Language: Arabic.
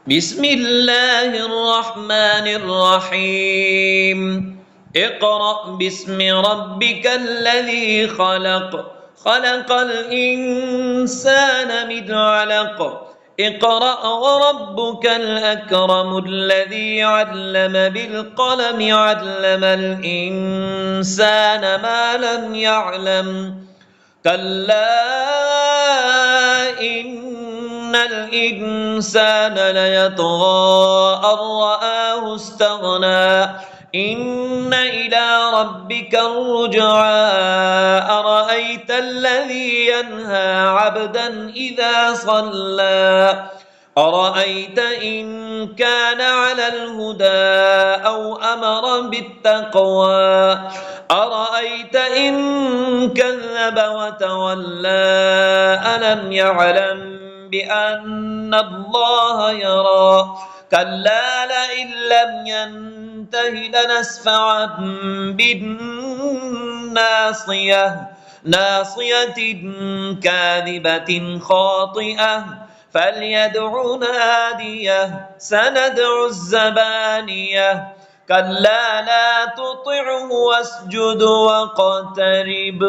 بسم الله الرحمن الرحيم. اقرأ باسم ربك الذي خلق. خلق الإنسان من علق. اقرأ وربك الأكرم الذي علم بالقلم علم الإنسان ما لم يعلم. كلا إن الإنسان ليطغى أن رآه استغنى. إن إلى ربك الرجعى. أرأيت الذي ينهى عبدا إذا صلى. أرأيت إن كان على الهدى أو أمر بالتقوى. أرأيت إن كذب وتولى. ألم يعلم بأن الله يرى. كلا لئن لم ينته لنسفعا بالناصية. ناصية كاذبة خاطئة فليدع ناديه. سندع الزبانية. كلا لا تطعه واسجد واقترب.